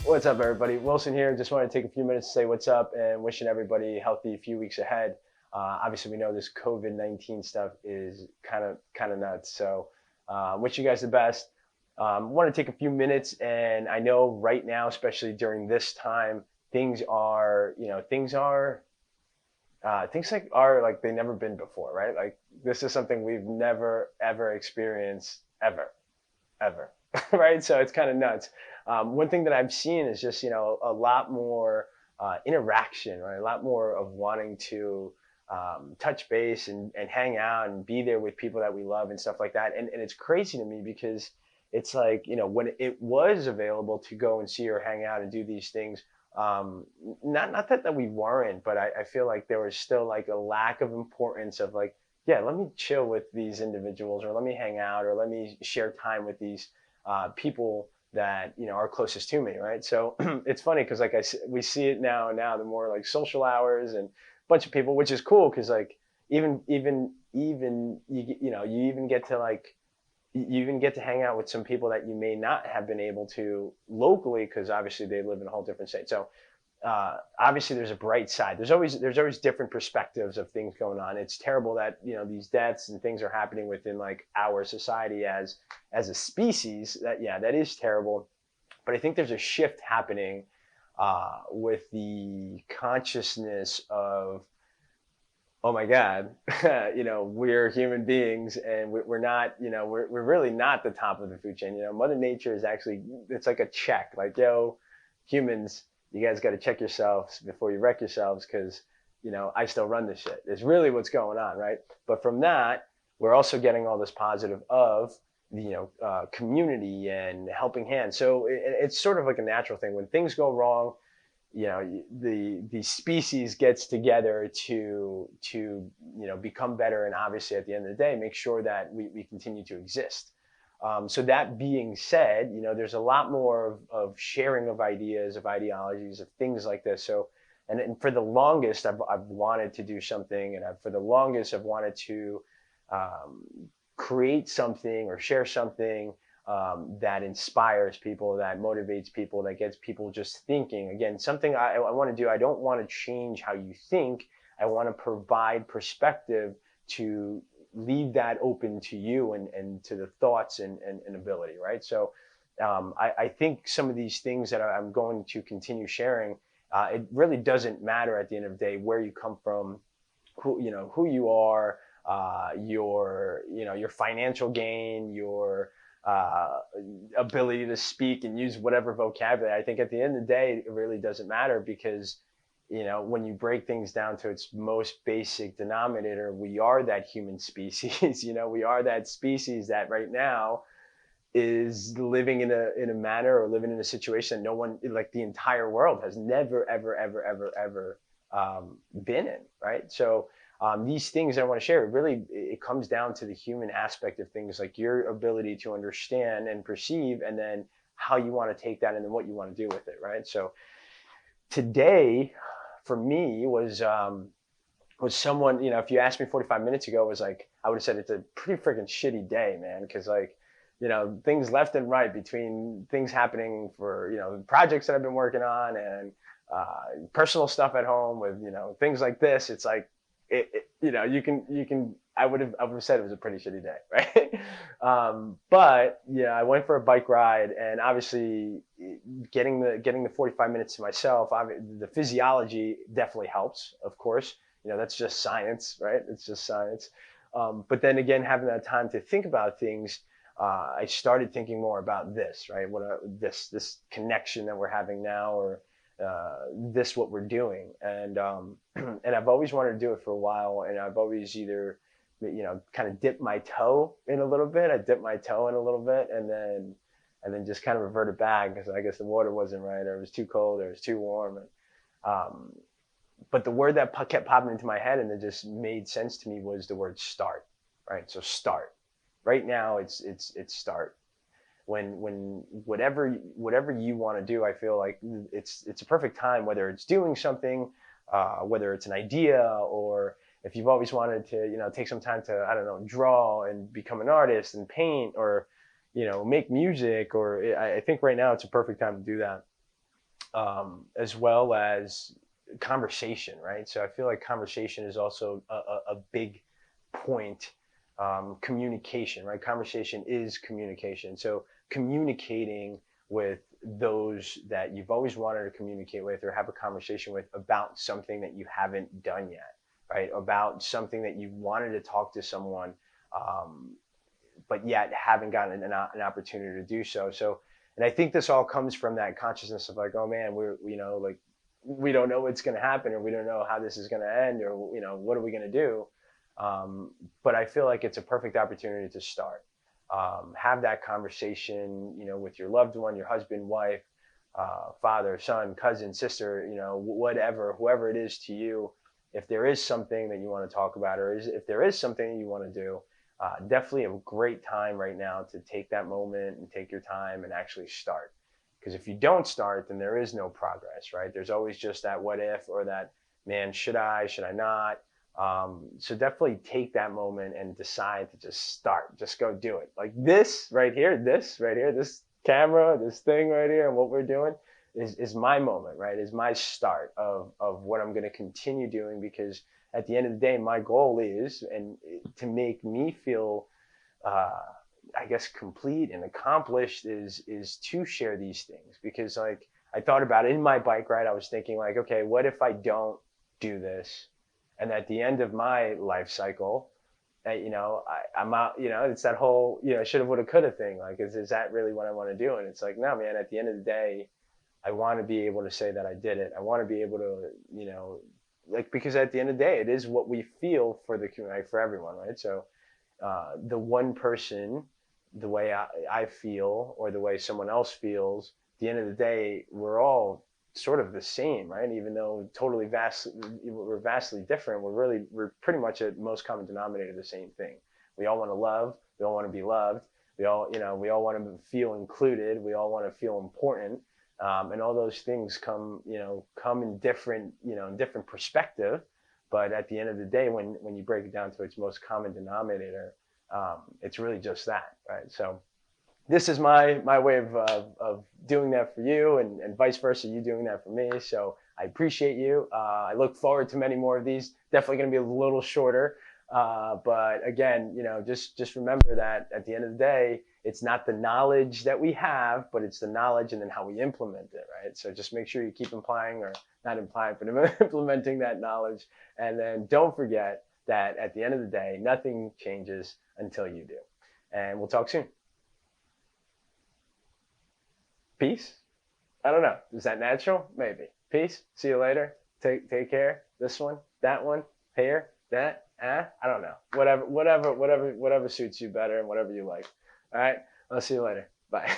What's up, everybody? Wilson here. Just wanted to take a few minutes to say what's up and wishing everybody a healthy few weeks ahead. Obviously, we know this COVID-19 stuff is kind of nuts. So, wish you guys the best. Want to take a few minutes, and I know right now, especially during this time, things are, things like they never been before, right? Like this is something we've never ever experienced ever, right? So it's kind of nuts. One thing that I'm seeing is just a lot more interaction, right? A lot more of wanting to touch base and hang out and be there with people that we love and stuff like that. And it's crazy to me because it's like when it was available to go and see or hang out and do these things. Not that we weren't, but I feel like there was still like a lack of importance of like, yeah, let me chill with these individuals, or let me hang out, or let me share time with these people that are closest to me, right? So it's funny because we see it now the more like social hours and a bunch of people, which is cool because like even you even get to like you even get to hang out with some people that you may not have been able to locally because obviously they live in a whole different state. So obviously there's a bright side. There's always different perspectives of things going on. It's terrible that these deaths and things are happening within like our society as a species. That is terrible. But I think there's a shift happening with the consciousness of, oh my God, we're human beings and we're not, we're really not the top of the food chain. Mother Nature is actually, it's like a check, like, yo, humans, you guys got to check yourselves before you wreck yourselves because, I still run this shit. It's really what's going on, right? But from that, we're also getting all this positive of, community and helping hands. So it's sort of like a natural thing. When things go wrong, the species gets together to become better, and obviously at the end of the day make sure that we continue to exist. So that being said, there's a lot more of sharing of ideas, of ideologies, of things like this. So and for the longest I've wanted to do something, and for the longest I've wanted to create something or share something that inspires people, that motivates people, that gets people just thinking. Again, something I want to do. I don't want to change how you think. I want to provide perspective to leave that open to you and to the thoughts and ability, right? So I think some of these things that I'm going to continue sharing, it really doesn't matter at the end of the day where you come from, who you are, your financial gain, your ability to speak and use whatever vocabulary. I think at the end of the day, it really doesn't matter because, when you break things down to its most basic denominator, we are that human species. We are that species that right now is living in a manner or living in a situation that no one, like the entire world, has never, ever, ever, ever, ever been in, right? So these things I want to share, it comes down to the human aspect of things, like your ability to understand and perceive, and then how you want to take that and then what you want to do with it, right? So today, for me, was someone, if you asked me 45 minutes ago, it was like, I would have said it's a pretty freaking shitty day, man, because like, things left and right between things happening for, projects that I've been working on and personal stuff at home with, things like this. It's like, I would have said it was a pretty shitty day, right? But yeah, I went for a bike ride, and obviously getting the 45 minutes to myself, the physiology definitely helps, of course. That's just science, right? It's just science. But then again, having that time to think about things, I started thinking more about this, right? This connection that we're having now, or what we're doing, and and I've always wanted to do it for a while, and I've always either kind of dipped my toe in a little bit. I dipped my toe in a little bit, and then just kind of reverted back because I guess the water wasn't right, or it was too cold, or it was too warm. But the word that kept popping into my head and it just made sense to me was the word start, right? So start. Right now, it's start. When whatever you want to do, I feel like it's a perfect time, whether it's doing something, whether it's an idea, or if you've always wanted to take some time to, I don't know, draw and become an artist and paint, or make music, or I think right now it's a perfect time to do that. as well as conversation, right? So I feel like conversation is also a big point. Communication, right? Conversation is communication. So communicating with those that you've always wanted to communicate with or have a conversation with about something that you haven't done yet, right? About something that you wanted to talk to someone, um, but yet haven't gotten an opportunity to do so. So, and I think this all comes from that consciousness of like, oh man, like we don't know what's going to happen, or we don't know how this is going to end, or what are we going to do? But I feel like it's a perfect opportunity to start. Have that conversation, with your loved one, your husband, wife, father, son, cousin, sister, whatever, whoever it is to you. If there is something that you want to talk about, or if there is something you want to do, definitely a great time right now to take that moment and take your time and actually start. Because if you don't start, then there is no progress, right? There's always just that what if, or that, man, should I not? So definitely take that moment and decide to just start. Just go do it. Like this right here, this camera, this thing right here, and what we're doing is my moment, right? Is my start of what I'm going to continue doing, because at the end of the day, my goal is, and to make me feel, uh, I guess, complete and accomplished, is to share these things. Because like I thought about it in my bike ride, I was thinking like, okay, what if I don't do this? And at the end of my life cycle, I'm out, it's that whole, shoulda, woulda, coulda thing. Like, is that really what I want to do? And it's like, no, man, at the end of the day, I want to be able to say that I did it. I want to be able to, like, because at the end of the day, it is what we feel for the community, for everyone, right? So the one person, the way I feel, or the way someone else feels, at the end of the day, we're all sort of the same, right? Even though we're vastly different, we're pretty much at most common denominator the same thing. We all want to love. We all want to be loved. We all want to feel included. We all want to feel important. And all those things come in different perspective. But at the end of the day, when you break it down to its most common denominator, it's really just that, right? So this is my way of doing that for you, and vice versa, you doing that for me. So I appreciate you. I look forward to many more of these. Definitely going to be a little shorter. But again, just remember that at the end of the day, it's not the knowledge that we have, but it's the knowledge and then how we implement it, right? So just make sure you keep implying, or not implying, but implementing that knowledge. And then don't forget that at the end of the day, nothing changes until you do. And we'll talk soon. Peace. I don't know. Is that natural? Maybe. Peace. See you later. Take care. This one, that one, here, that. I don't know. Whatever suits you better and whatever you like. All right. I'll see you later. Bye.